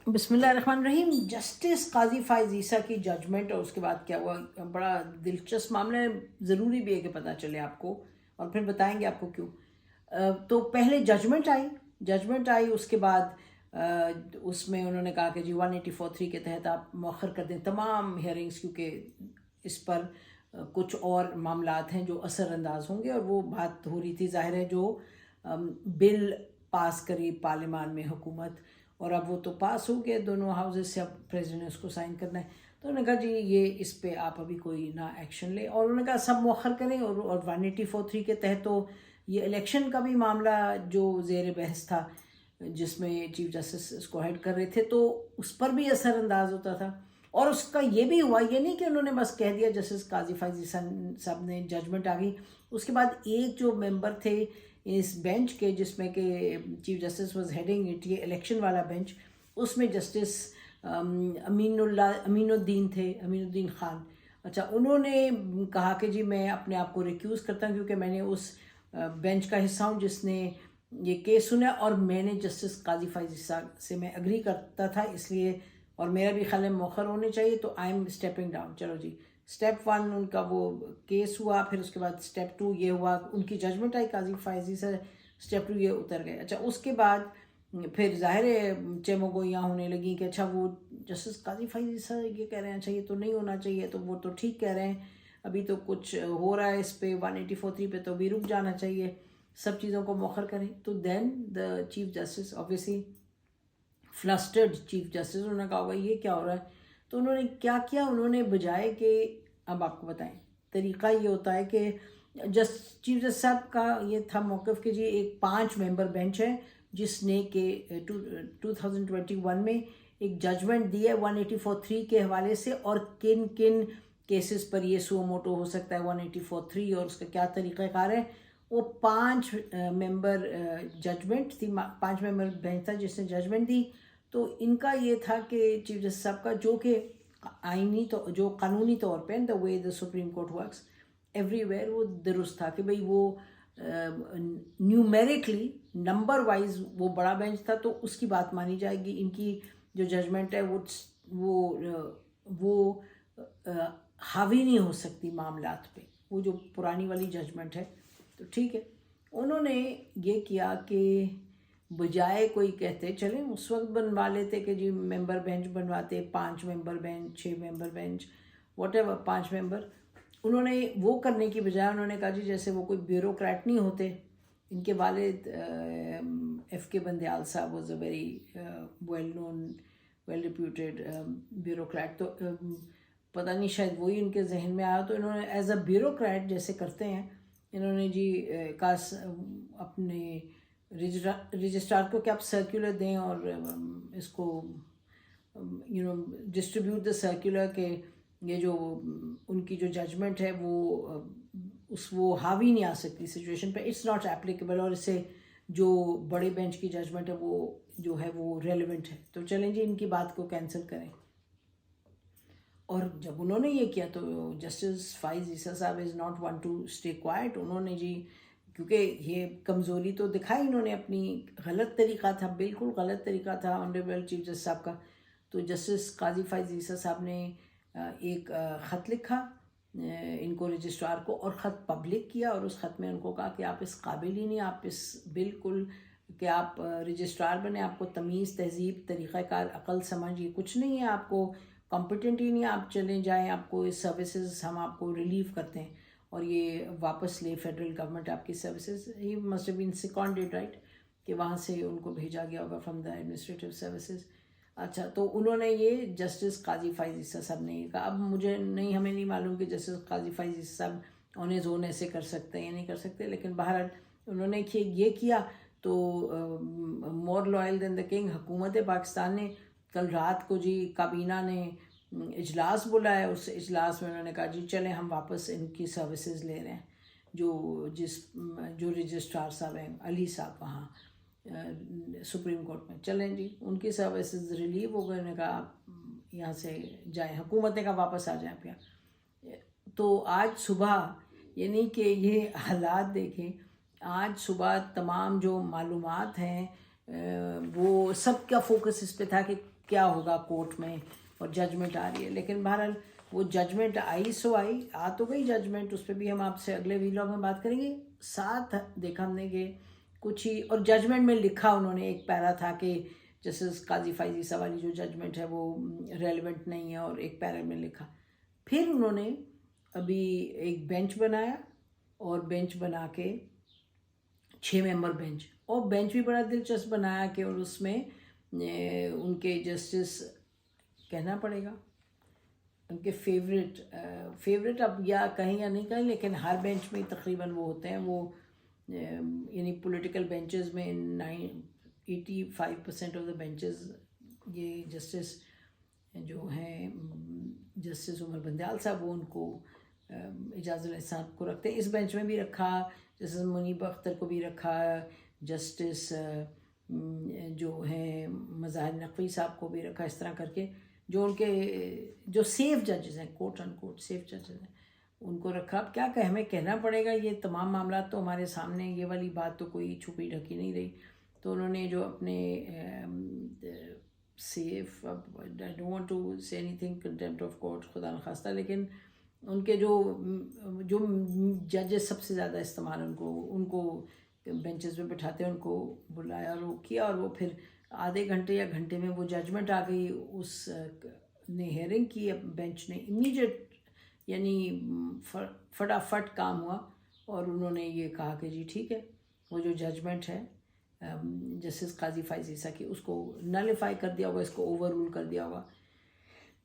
بسم اللہ الرحمن الرحیم. جسٹس قاضی فائز عیسیٰ کی ججمنٹ اور اس کے بعد کیا ہوا، بڑا دلچسپ معاملہ ہے. ضروری بھی ہے کہ پتہ چلے آپ کو، اور پھر بتائیں گے آپ کو کیوں. تو پہلے ججمنٹ آئی اس کے بعد اس میں انہوں نے کہا کہ جی 184(3) کے تحت آپ مؤخر کر دیں تمام ہیئرنگس، کیونکہ اس پر کچھ اور معاملات ہیں جو اثر انداز ہوں گے. اور وہ بات ہو رہی تھی، ظاہر ہے، جو بل پاس کری پارلیمان میں حکومت، اور اب وہ تو پاس ہو گئے دونوں ہاؤسز سے، اب پریزیڈنٹ نے اس کو سائن کرنا ہے. تو انہوں نے کہا جی یہ اس پہ آپ ابھی کوئی نہ ایکشن لیں، اور انہوں نے کہا سب مؤخر کریں. اور 184(3) کے تحت تو یہ الیکشن کا بھی معاملہ جو زیر بحث تھا، جس میں چیف جسٹس اس کو ہیڈ کر رہے تھے، تو اس پر بھی اثر انداز ہوتا تھا. اور اس کا یہ بھی ہوا، یہ نہیں کہ انہوں نے بس کہہ دیا جسٹس قاضی فائز عیسیٰ صاحب نے ججمنٹ آ گئی. اس کے بعد ایک جو ممبر تھے اس بینچ کے، جس میں کہ chief justice was heading it, یہ الیکشن والا بینچ، اس میں جسٹس امین الدین خان. اچھا، انہوں نے کہا کہ جی میں اپنے آپ کو ریکیوز کرتا ہوں، کیونکہ میں نے اس بینچ کا حصہ ہوں جس نے یہ کیس سنا، اور میں نے جسٹس قاضی فائز عیسیٰ سے میں اگری کرتا تھا، اس لیے، اور میرا بھی خیال ہے مؤخر ہونے چاہیے، تو آئی ایم اسٹیپنگ ڈاؤن. چلو جی، اسٹیپ 1 ان کا وہ کیس ہوا، پھر اس کے بعد اسٹیپ 2 یہ ہوا، ان کی ججمنٹ آئی قاضی فائز عیسیٰ، اسٹیپ 2 یہ اتر گئے. اچھا، اس کے بعد پھر ظاہر ہے چمگوئیاں ہونے لگیں کہ اچھا وہ جسٹس قاضی فائز عیسیٰ یہ کہہ رہے ہیں اچھا یہ تو نہیں ہونا چاہیے، تو وہ تو ٹھیک کہہ رہے ہیں، ابھی تو کچھ ہو رہا ہے اس پہ 184(3) پہ، تو بھی رک جانا چاہیے، سب چیزوں کو مؤخر کریں. تو then the chief justice obviously flustered chief justice, انہوں نے کہا ہوگا یہ کیا ہو رہا ہے. تو انہوں نے کیا کیا، انہوں نے بجائے کہ، اب آپ کو بتائیں، طریقہ یہ ہوتا ہے کہ چیف جسٹس صاحب کا یہ تھا موقف کہ جی ایک 5 ممبر بینچ ہے جس نے کہ 2021 میں ایک ججمنٹ دی ہے 184(3) کے حوالے سے، اور کن کن کیسز پر یہ سو موٹو ہو سکتا ہے 184(3) اور اس کا کیا طریقہ کار ہے. وہ 5 ممبر ججمنٹ تھی، 5 ممبر بینچ تھا جس نے ججمنٹ دی. تو ان کا یہ تھا کہ چیف جسٹس صاحب کا، جو کہ آئینی تو جو قانونی طور پہ the way the supreme court works everywhere, وہ درست تھا کہ بھئی وہ نیومیرکلی نمبر وائز وہ بڑا بینچ تھا، تو اس کی بات مانی جائے گی. ان کی جو ججمنٹ ہے وہ حاوی نہیں ہو سکتی معاملات پہ، وہ جو پرانی والی ججمنٹ ہے. تو ٹھیک ہے، انہوں نے یہ کیا کہ بجائے کوئی کہتے چلیں اس وقت بنوا لیتے کہ جی ممبر بینچ بنواتے، 5 member bench, 6 member bench, whatever, 5 member. انہوں نے وہ کرنے کی بجائے انہوں نے کہا جی جیسے وہ کوئی بیوروکریٹ نہیں ہوتے. ان کے والد ایف کے بندیال صاحب was a very well known, well reputed bureaucrat. تو پتہ نہیں شاید وہی ان کے ذہن میں آیا، تو انہوں نے ایز اے بیوروکریٹ جیسے کرتے ہیں، انہوں نے جی کاش اپنے رجسٹرار کو کہ آپ سرکولر دیں، اور اس کو ڈسٹریبیوٹ دا سرکولر کہ یہ جو ان کی جو ججمنٹ ہے وہ حاوی نہیں آ سکتی سچویشن پہ، اٹس ناٹ اپلیکیبل، اور اس سے جو بڑے بینچ کی ججمنٹ ہے وہ جو ہے وہ ریلیونٹ ہے. تو چلیں جی ان کی بات کو کینسل کریں. اور جب انہوں نے یہ کیا تو جسٹس فائز عیسیٰ صاحب is not one to stay quiet. انہوں نے جی، کیونکہ یہ کمزوری تو دکھائی انہوں نے، اپنی غلط طریقہ تھا، بالکل غلط طریقہ تھا آنریبل چیف جسٹس صاحب کا. تو جسٹس قاضی فائز عیسیٰ صاحب نے ایک خط لکھا ان کو، رجسٹرار کو، اور خط پبلک کیا، اور اس خط میں ان کو کہا کہ آپ اس قابل ہی نہیں، آپ اس بالکل کہ آپ رجسٹرار بنے، آپ کو تمیز، تہذیب، طریقہ کار، عقل، سمجھ یہ کچھ نہیں ہے، آپ کو کمپیٹنٹ ہی نہیں، آپ چلیں جائیں، آپ کو اس سروسز ہم آپ کو ریلیو کرتے ہیں، اور یہ واپس لے فیڈرل گورنمنٹ آپ کی services. He must have been seconded, right, کہ وہاں سے ان کو بھیجا گیا ہوگا فرام دا ایڈمنسٹریٹو سروسز. اچھا، تو انہوں نے یہ جسٹس قاضی فائز عیسیٰ صاحب نے یہ کہا. اب ہمیں نہیں معلوم کہ جسٹس قاضی فائز عیسیٰ صاحب آن ہز اون ایسے کر سکتے ہیں یا نہیں کر سکتے، لیکن بہرحال انہوں نے یہ کیا. تو more loyal then the king, حکومت پاکستان نے کل رات کو جی کابینہ نے اجلاس بلایا. اس اجلاس میں انہوں نے کہا جی چلیں ہم واپس ان کی سروسز لے رہے ہیں، جو رجسٹرار صاحب ہیں علی صاحب وہاں سپریم کورٹ میں، چلیں جی ان کی سروسز ریلیو ہو گئے. انہوں نے کہا آپ یہاں سے جائیں، حکومت نے کہا واپس آ جائیں آپ یہاں. تو آج صبح، یعنی کہ یہ حالات دیکھیں، آج صبح تمام جو معلومات ہیں وہ سب کا فوکس اس پہ تھا کہ کیا ہوگا کورٹ میں اور ججمنٹ آ رہی ہے. لیکن بہرحال وہ ججمنٹ آئی سو آئی، آ تو گئی ججمنٹ. اس پہ بھی ہم آپ سے اگلے ویلاگ میں بات کریں گے. ساتھ دیکھا ہم نے کہ کچھ ہی، اور ججمنٹ میں لکھا انہوں نے ایک پیرا تھا کہ جسٹس قاضی فائز عیسیٰ والی جو ججمنٹ ہے وہ ریلیونٹ نہیں ہے، اور ایک پیرا میں لکھا. پھر انہوں نے ابھی ایک بینچ بنایا، اور بینچ بنا کے 6 ممبر بینچ، اور بینچ بھی بڑا دلچسپ بنایا کہ اور اس میں ان کے جسٹس کہنا پڑے گا ان کے فیوریٹ اب یا کہیں یا نہیں کہیں، لیکن ہر بینچ میں تقریباً وہ ہوتے ہیں، وہ یعنی پولیٹیکل بینچز میں 85% آف دا بینچز یہ جسٹس جو ہیں جسٹس عمر بندیال صاحب وہ ان کو اعجاز علیہ صاحب کو رکھتے ہیں. اس بینچ میں بھی رکھا، جسٹس منیب اختر کو بھی رکھا، جسٹس جو ہیں مظاہر نقوی صاحب کو بھی رکھا. اس طرح کر کے جو ان کے جو سیف ججز ہیں، کوٹ ان کوٹ سیف ججز ہیں، ان کو رکھا. اب کیا کہ ہمیں کہنا پڑے گا، یہ تمام معاملات تو ہمارے سامنے، یہ والی بات تو کوئی چھپی ڈھکی نہیں رہی. تو انہوں نے جو اپنے سیف، I don't want to say anything contempt of court خدا نخواستہ، لیکن ان کے جو ججز سب سے زیادہ استعمال ان کو بینچز میں بٹھاتے ہیں، ان کو بلایا اور وہ کیا، اور وہ پھر آدھے گھنٹے یا گھنٹے میں وہ ججمنٹ آ گئی. اس نے ہیئرنگ کی، بینچ نے امیڈیٹ یعنی فٹافٹ کام ہوا، اور انہوں نے یہ کہا کہ جی ٹھیک ہے، وہ جو ججمنٹ ہے جسٹس قاضی فائز عیسیٰ کی، اس کو نلیفائی کر دیا ہوگا، اس کو اوور رول کر دیا ہوگا.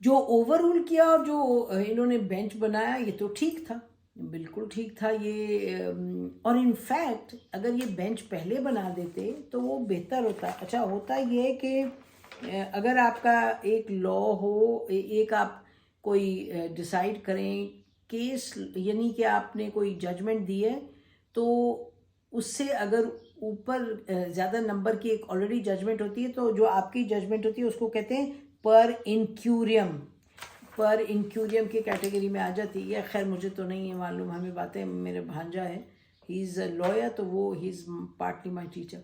جو اوور رول کیا اور جو انہوں نے بینچ بنایا، یہ تو ٹھیک تھا، بالکل ٹھیک تھا یہ. اور انفیکٹ اگر یہ بینچ پہلے بنا دیتے تو وہ بہتر ہوتا. اچھا ہوتا یہ کہ اگر آپ کا ایک لا ہو، ایک آپ کوئی ڈیسائیڈ کریں کیس، یعنی کہ آپ نے کوئی ججمنٹ دی ہے، تو اس سے اگر اوپر زیادہ نمبر کی ایک آلریڈی ججمنٹ ہوتی ہے، تو جو آپ کی ججمنٹ ہوتی ہے اس کو کہتے ہیں پر انکیوریم کی کیٹیگری میں آ جاتی ہے. خیر مجھے تو نہیں ہے معلوم، ہمیں باتیں، میرے بھانجا ہے، ہی از اے لائر، تو وہ ہی از پارٹلی مائی ٹیچر.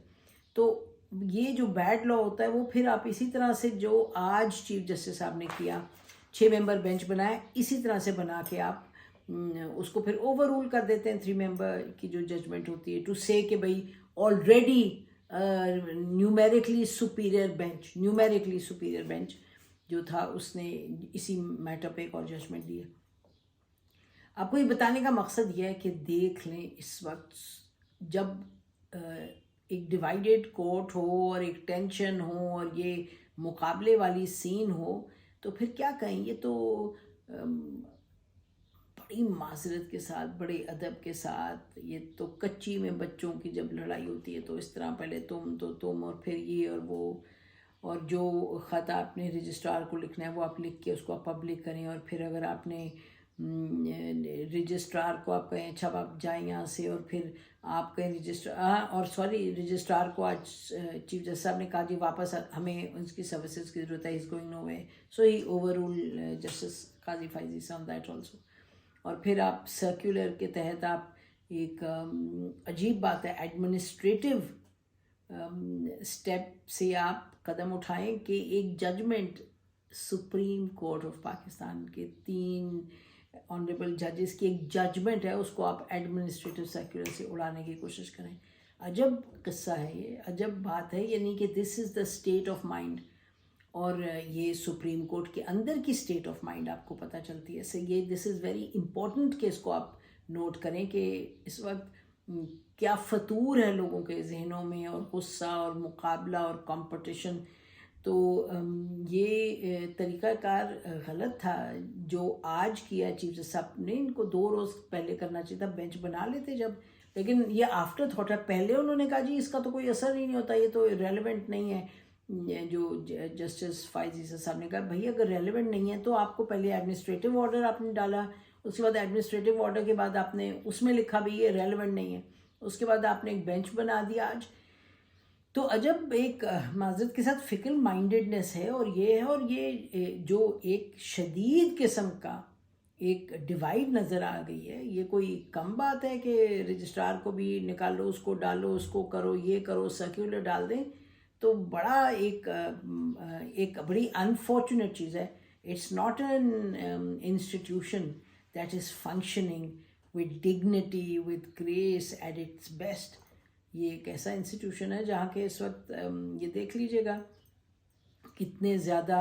تو یہ جو بیڈ لا ہوتا ہے وہ پھر آپ اسی طرح سے جو آج چیف جسٹس صاحب نے کیا، 6 ممبر بینچ بنایا، اسی طرح سے بنا کے آپ اس کو پھر اوور رول کر دیتے ہیں 3 ممبر کی جو ججمنٹ ہوتی ہے، ٹو سے کہ بھائی آلریڈی نیومیریکلی سپیریئر بینچ جو تھا اس نے اسی میٹر پہ ایک اور ججمنٹ دیا. آپ کو یہ بتانے کا مقصد یہ ہے کہ دیکھ لیں اس وقت جب ایک ڈیوائیڈڈ کورٹ ہو اور ایک ٹینشن ہو اور یہ مقابلے والی سین ہو، تو پھر کیا کہیں، یہ تو بڑی معذرت کے ساتھ، بڑے ادب کے ساتھ، یہ تو کچی میں بچوں کی جب لڑائی ہوتی ہے تو اس طرح پہلے تم اور پھر یہ اور وہ، اور جو خط آپ نے رجسٹرار کو لکھنا ہے وہ آپ لکھ کے اس کو آپ پبلک کریں. اور پھر اگر آپ نے رجسٹرار کو آپ کہیں اچھا آپ جائیں یہاں سے، اور پھر آپ کہیں رجسٹرار کو آج چیف جسٹس صاحب نے کہا جی واپس ہمیں اس کی سروسز کی ضرورت ہے، is going no way, so he overrule justice Qazi Faez Isa on that also. اور پھر آپ سرکولر کے تحت آپ ایک عجیب بات ہے، ایڈمنسٹریٹو اسٹیپ سے آپ قدم اٹھائیں کہ ایک judgment Supreme Court of Pakistan کے 3 آنریبل ججز کی ایک ججمنٹ ہے، اس کو آپ ایڈمنسٹریٹو سرکولر سے اڑانے کی کوشش کریں. عجب قصہ ہے یہ، عجب بات ہے، یعنی کہ دس از دا اسٹیٹ آف مائنڈ. اور یہ سپریم کورٹ کے اندر کی اسٹیٹ آف مائنڈ آپ کو پتہ چلتی ہے. سے یہ دس از ویری امپورٹنٹ کہ اس کو آپ نوٹ کریں کہ اس وقت کیا فطور ہے لوگوں کے ذہنوں میں، اور غصہ اور مقابلہ اور کمپٹیشن. تو یہ طریقہ کار غلط تھا جو آج کیا چیف جسٹس صاحب نے. ان کو 2 روز پہلے کرنا چاہیے تھا، بینچ بنا لیتے جب، لیکن یہ آفٹر تھاٹ ہے. پہلے انہوں نے کہا جی اس کا تو کوئی اثر ہی نہیں ہوتا، یہ تو ریلیونٹ نہیں ہے. جو جسٹس فائز عیسیٰ صاحب نے کہا بھائی اگر ریلیونٹ نہیں ہے تو آپ کو پہلے ایڈمنسٹریٹو آرڈر آپ نے ڈالا، اس کے بعد ایڈمنسٹریٹو آرڈر کے بعد آپ نے اس میں لکھا بھی یہ ریلیونٹ نہیں ہے، اس کے بعد آپ نے ایک بینچ بنا دیا آج. تو عجب ایک معذرت کے ساتھ فکر مائنڈڈنس ہے. اور یہ ہے، اور یہ جو ایک شدید قسم کا ایک ڈیوائیڈ نظر آ گئی ہے. یہ کوئی کم بات ہے کہ رجسٹرار کو بھی نکالو، اس کو ڈالو، اس کو کرو، یہ کرو، سرکولر ڈال دیں. تو بڑا ایک بڑی انفارچونیٹ چیز ہے. It's not an institution that is functioning with dignity with grace at its best. یہ ایک ایسا انسٹیٹیوشن ہے جہاں کے اس وقت یہ دیکھ لیجیے گا کتنے زیادہ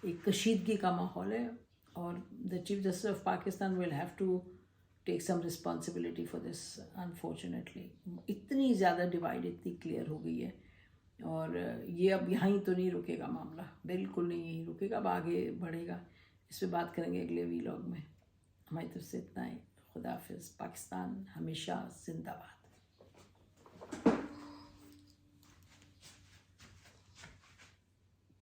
ایک کشیدگی کا ماحول ہے. اور the chief justice of Pakistan will have to take some responsibility for this. Unfortunately اتنی زیادہ ڈیوائڈ اتنی کلیئر ہو گئی ہے. اور یہ اب یہاں ہی تو نہیں رکے گا معاملہ, بالکل نہیں یہیں رکے گا, اب آگے بڑھے گا. اس پہ بات کریں گے اگلے ویلاگ میں. ہماری طرف سے اتنا ہی. خدا حافظ. پاکستان ہمیشہ زندہ باد.